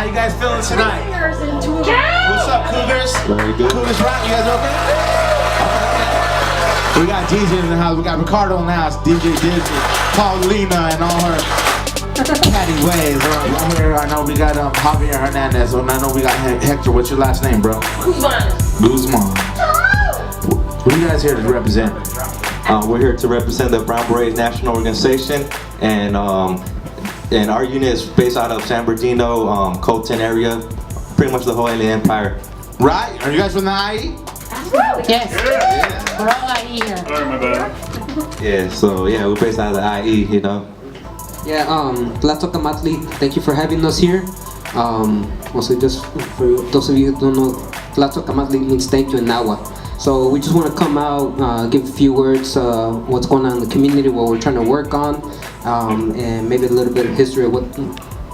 you guys feeling tonight? What's up, Cougars? Very good. Cougars rock, you guys okay? We got DJ in the house, we got Ricardo in the house, DJ Disney, Paulina and all her catty ways. Right here, I know we got Javier Hernandez, and I know we got Hector. What's your last name, bro? Guzman. What are you guys here to represent? We're here to represent the Brown Berets National Organization, and our unit is based out of San Bernardino, Colton area, pretty much the whole Alien Empire. Right? Are you guys from the IE? Yes. Yeah. We're all out here. Sorry, my bad. Yeah, so yeah, we're based out of the IE, you know. Yeah, Tlatocamatli, thank you for having us here. Also, just for those of you who don't know, Tlatocamatli means thank you in Nahua. So we just want to come out, give a few words, what's going on in the community, what we're trying to work on, and maybe a little bit of history of what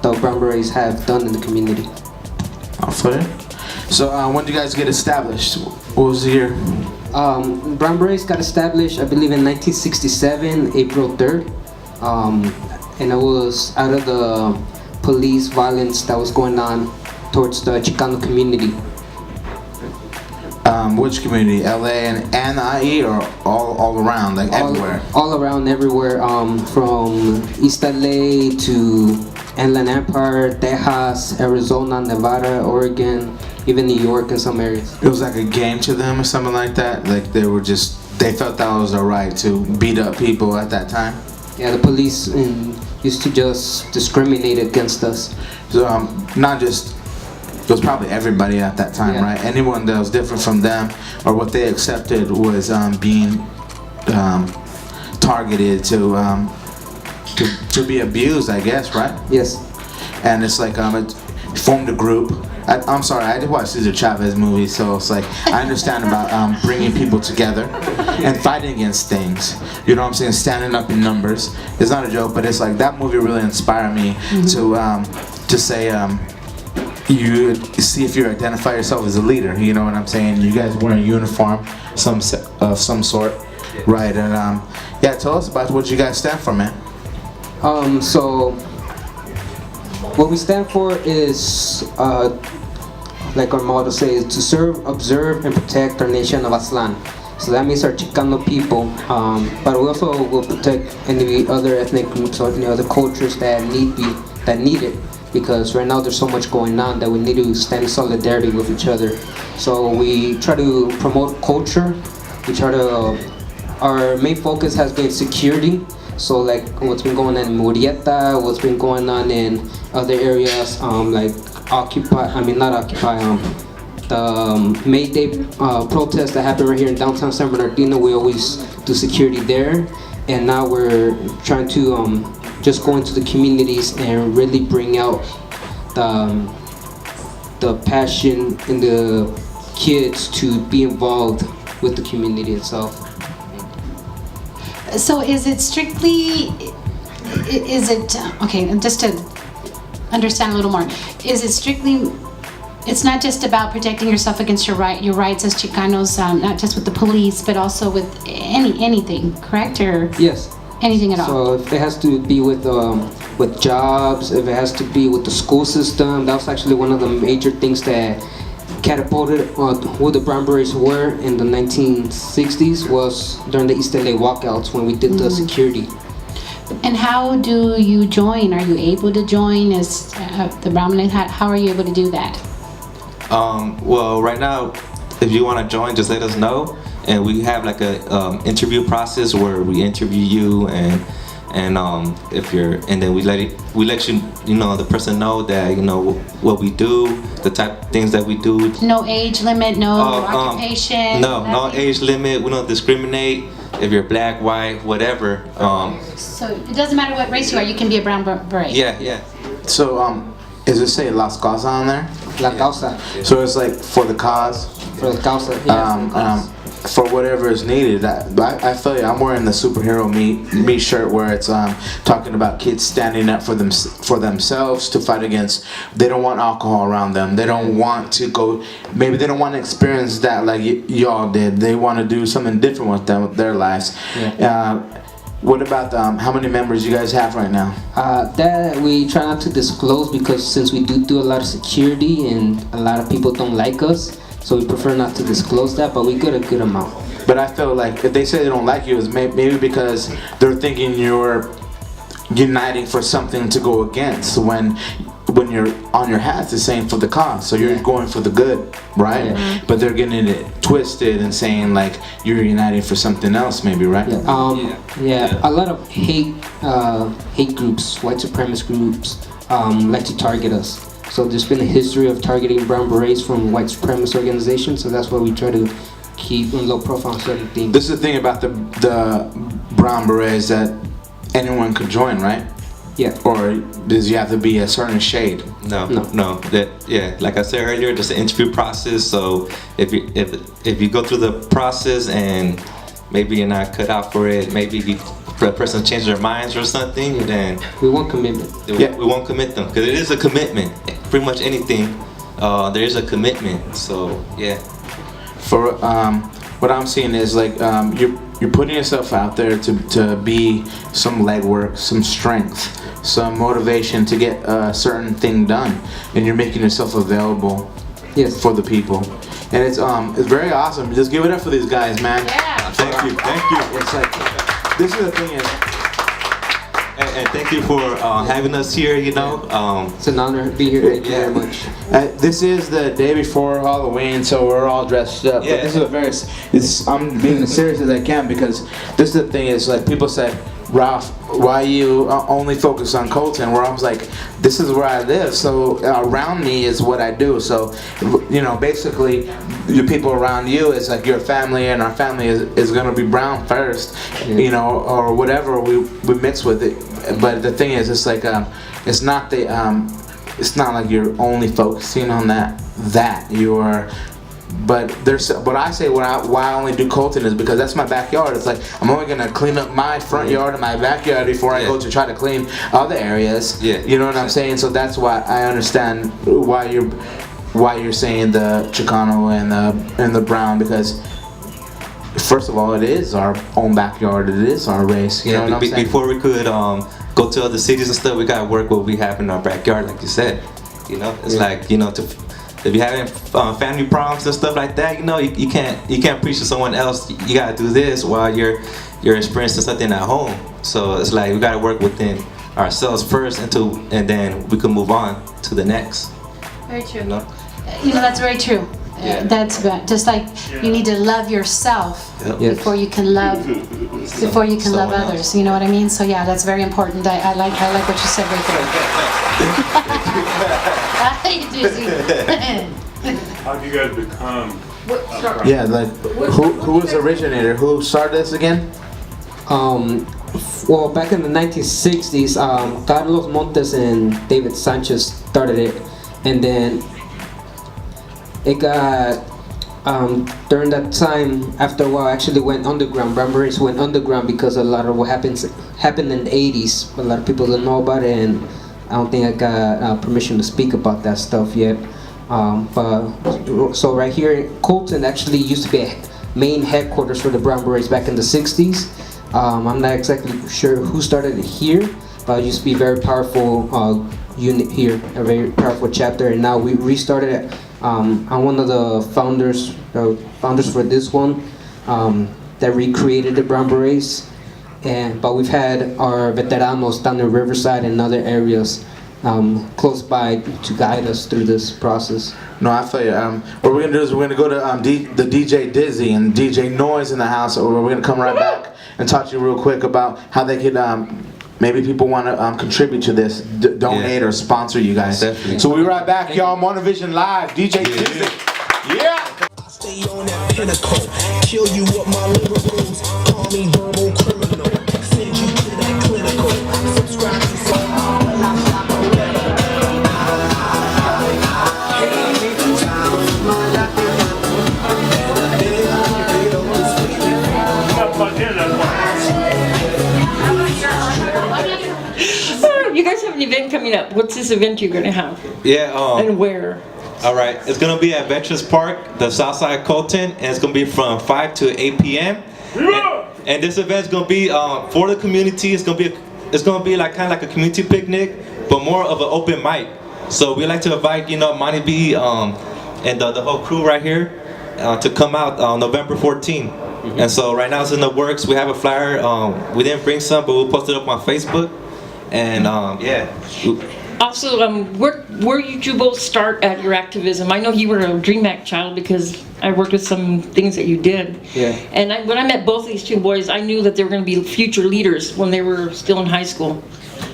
the Brown Berets have done in the community. I'll put it. So when did you guys get established? What was the year? Brown Berets got established, I believe, in 1967, April 3rd. And it was out of the police violence that was going on towards the Chicano community. Which community? LA and IE, or all around, like everywhere? All around, everywhere, from East LA to Inland Empire, Texas, Arizona, Nevada, Oregon, even New York in some areas. It was like a game to them or something like that? Like they felt that was their right to beat up people at that time? Yeah, the police used to just discriminate against us. So not just, it was probably everybody at that time, Yeah. right? Anyone that was different from them or what they accepted was being targeted to be abused, I guess, right? Yes. And it's like it formed a group. I'm sorry, I did watch Cesar Chavez movies, so it's like I understand about bringing people together and fighting against things. You know what I'm saying? Standing up in numbers. It's not a joke, but it's like that movie really inspired me to say you see if you identify yourself as a leader. You know what I'm saying? You guys wear a uniform, some sort, right? And yeah, tell us about what you guys stand for, man. So what we stand for is, like our motto says, to serve, observe, and protect our nation of Aztlan. So that means our Chicano people, but we also will protect any other ethnic groups or any other cultures that need it. Because right now there's so much going on that we need to stand in solidarity with each other. So we try to promote culture. We try to, our main focus has been security. So like what's been going on in Murrieta, what's been going on in other areas, like the May Day protest that happened right here in downtown San Bernardino. We always do security there. And now we're trying to just go into the communities and really bring out the passion in the kids to be involved with the community itself. So is it strictly, okay, just to understand a little more, is it strictly, it's not just about protecting yourself against your rights as Chicanos, not just with the police, but also with anything, correct? Or Yes. anything at all? So if it has to be with jobs, if it has to be with the school system, that was actually one of the major things that catapulted who the Brown Berets were in the 1960s was during the East LA walkouts when we did the security. And how do you join? Are you able to join as the Brown Berets? How are you able to do that? Well, right now, if you want to join, just let us know, and we have like a interview process where we interview you, and if you're, and then we let you the person know that what we do, the type of things that we do. No age limit, no occupation. No age limit. We don't discriminate. If you're black, white, whatever. So it doesn't matter what race you are. You can be a Brown Beret. Yeah. So is it say Las Causa on there? La Causa. So it's like for the cause. For the Causa, yes. For whatever is needed. I feel you. I'm wearing the superhero me shirt where it's talking about kids standing up for themselves to fight against. They don't want alcohol around them. They don't want to go. Maybe they don't want to experience that like y'all did. They want to do something different with their lives. Yeah. What about how many members you guys have right now? That we try not to disclose because since we do a lot of security and a lot of people don't like us, so we prefer not to disclose that, but we get a good amount. But I feel like if they say they don't like you, it's maybe because they're thinking you're uniting for something to go against when you're on your hats it's saying for the cause, so you're going for the good, right? Yeah. But they're getting it twisted and saying like you're uniting for something else, maybe, right? Yeah. A lot of hate groups, white supremacist groups, like to target us. So there's been a history of targeting brown berets from white supremacist organizations, so that's why we try to keep on low profile on certain things. This is the thing about the brown berets, that anyone could join, right? Yeah. Or does you have to be a certain shade? No. Like I said earlier, just an interview process. So if you go through the process and maybe you're not cut out for it, maybe the person changes their minds or something, then we want commitment. We won't commit them, because it is a commitment. Pretty much anything, there is a commitment. So yeah. For what I'm seeing is like you're putting yourself out there to be some legwork, some strength, some motivation to get a certain thing done, and you're making yourself available for the people, and it's very awesome. Just give it up for these guys, man. Yeah. Thank you. It's like, this is the thing is. And thank you for having us here, you know. It's an honor to be here. Thank you very much. This is the day before Halloween, so we're all dressed up. Yeah. But this is I'm being as serious as I can, because this is the thing is like people said, Ralph, why you only focus on Colton? Where I was like, this is where I live, so around me is what I do. So, you know, basically, the people around you is like your family, and our family is gonna be brown first, you know, or whatever we mix with it. But the thing is, it's like it's not like you're only focusing on that you're. But I say why I only do Colton is because that's my backyard. It's like I'm only gonna clean up my front yard and my backyard before I go to try to clean other areas. Yeah. You know what I'm saying? So that's why I understand why you're saying the Chicano and the brown, because first of all, it is our own backyard. It is our race. You know what I'm saying? Before we could go to other cities and stuff, we gotta work what we have in our backyard, like you said. You know, it's like, you know, if you're having family problems and stuff like that, you know, you can't preach to someone else. You gotta do this while you're experiencing something at home. So it's like we gotta work within ourselves first, and then we can move on to the next. Very true. You know? You know, that's very true. Yeah. That's just like you need to love yourself before you can love Someone others. else. You know what I mean? So yeah, that's very important. I like what you said right there. How do you guys become? Yeah, like who was the originator? Who started this again? Well, back in the 1960s, Carlos Montes and David Sanchez started it, and then it got during that time. After a while, actually went underground. Brown berets went underground because a lot of what happened in the 80s. A lot of people don't know about it, and I don't think I got permission to speak about that stuff yet. But so right here in Colton actually used to be a main headquarters for the Brown Berets back in the 60s. I'm not exactly sure who started it here, but it used to be a very powerful unit here, a very powerful chapter, and now we restarted it. I'm one of the founders for this one that recreated the Brown Berets. But we've had our veteranos down in Riverside and other areas close by to guide us through this process. No, I feel you. What we're gonna do is we're gonna go to the DJ Dizzy and DJ Noise in the house, or we're gonna come right back and talk to you real quick about how they could maybe people want to contribute to this, donate or sponsor you guys. Definitely. So we'll be right back, y'all. Monivision Live, DJ Dizzy. Yeah. Stay on that pinnacle, kill you with my liberals, call me verbal criminal, send you to that clinical, subscribe to You guys have an event coming up. What's this event you're going to have? Yeah. And where? All right, it's gonna be at Veterans Park, the south side of Colton, and it's gonna be from 5 to 8 p.m. And this event's gonna be for the community. It's gonna be like kind of like a community picnic, but more of an open mic. So we like to invite Monivision and the whole crew right here to come out on November 14th. And so right now it's in the works. We have a flyer. We didn't bring some, but we'll post it up on Facebook. And yeah. Also, where did you both start at your activism? I know you were a Dream Act child because I worked with some things that you did. Yeah. And when I met both these two boys, I knew that they were going to be future leaders when they were still in high school.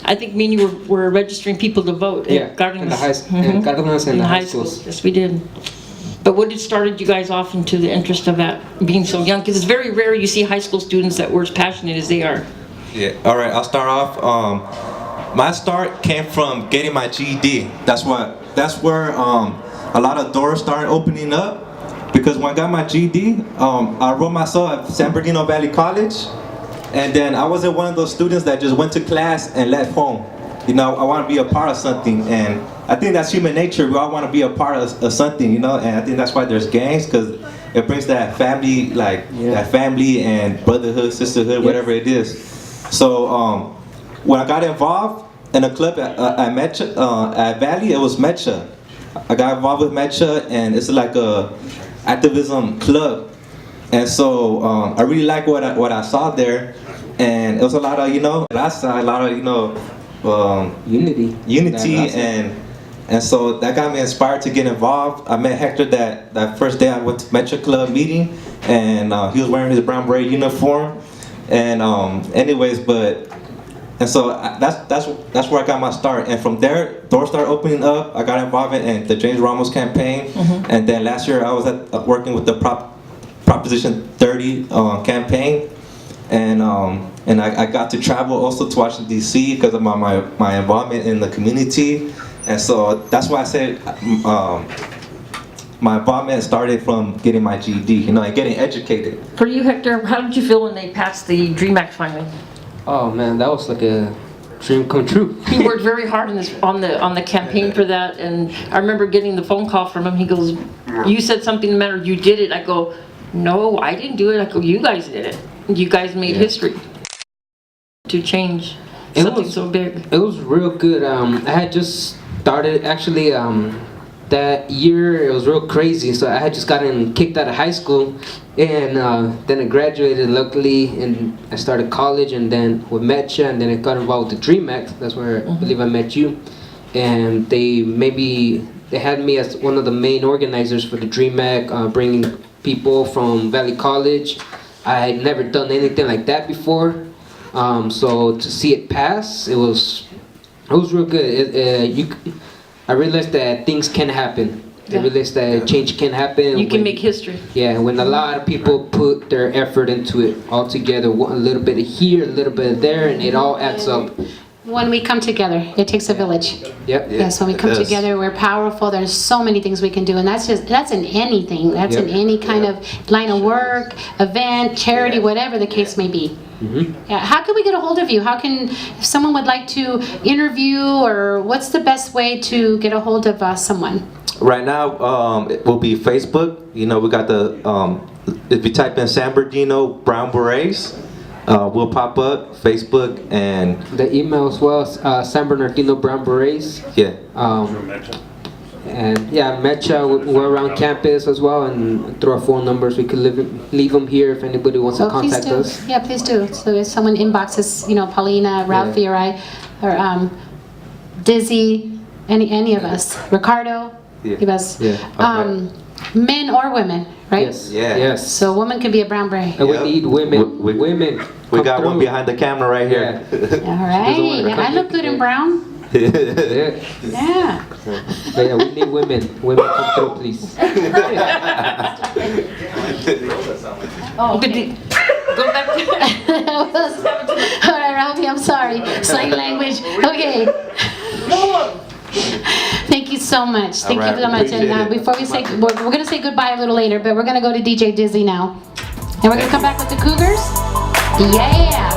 I think me and you were registering people to vote. Yeah, in the high schools. Yes, we did. But what started you guys off into the interest of that, being so young? Because it's very rare you see high school students that were as passionate as they are. Yeah. All right. I'll start off. My start came from getting my GED. That's where a lot of doors started opening up. Because when I got my GED, I wrote myself at San Bernardino Valley College, and then I wasn't one of those students that just went to class and left home. I want to be a part of something, and I think that's human nature. We all want to be a part of something, and I think that's why there's gangs, because it brings that family, that family and brotherhood, sisterhood, whatever it is. So when I got involved in a club at Valley, it was Mecha. I got involved with Mecha, and it's like a activism club, and so I really like what I saw there, and it was a lot of unity, and so that got me inspired to get involved. I met Hector that first day I went to Metro Club meeting, and he was wearing his brown beret uniform, and so that's where I got my start, and from there doors started opening up. I got involved in the James Ramos campaign, and then last year I was working with the Proposition 30 campaign, and I got to travel also to Washington D.C. because of my involvement in the community, and so that's why I said my involvement started from getting my GED, and getting educated. For you, Hector, how did you feel when they passed the Dream Act finally? Oh man, that was like a dream come true. He worked very hard on the campaign for that, and I remember getting the phone call from him. He goes, "You said something the matter. You did it." I go, "No, I didn't do it." I go, "You guys did it. You guys made history to change something so big." It was real good. I had just started actually. That year it was real crazy, so I had just gotten kicked out of high school, and then I graduated luckily, and I started college, and then with Mecha, and then I got involved with the Dream Act. That's where I believe I met you, and they had me as one of the main organizers for the Dream Act, bringing people from Valley College. I had never done anything like that before, so to see it pass, it was real good. I realized that things can happen. I realized that change can happen. You can make history. Yeah, when a lot of people put their effort into it all together, a little bit of here, a little bit of there, and it all adds up. When we come together, it takes a village. Yep. Yes, when we come together, we're powerful. There's so many things we can do, and that's in anything. That's in any kind of line of work, event, charity, whatever the case may be. Yeah. How can we get a hold of you? If someone would like to interview, or what's the best way to get a hold of someone? Right now, it will be Facebook. We got if you type in San Bernardino Brown Berets, will pop up, Facebook, and the email as well, San Bernardino Brown Berets. Yeah. And yeah, Mecha, we're around campus as well, and through our phone numbers, we could leave them here if anybody wants to contact us. Yeah, please do. So if someone inboxes, Paulina, Ralphie, or I, or Dizzy, any of us, Ricardo, give us, men or women, right? Yes. Yeah. Yes. So a woman can be a brown beret. And we need women. Women. We got one behind the camera right here. All right. I look good in brown. Yeah. Yeah. But yeah, we need women. Women, come through, please. Oh, okay. Go back to all right, Ralphie, I'm sorry. Slang language. Okay. Thank you so much. Thank you so much. And before we say, we're going to say goodbye a little later, but we're going to go to DJ Dizzy now. And we're going to come back with the Cougars. Yeah.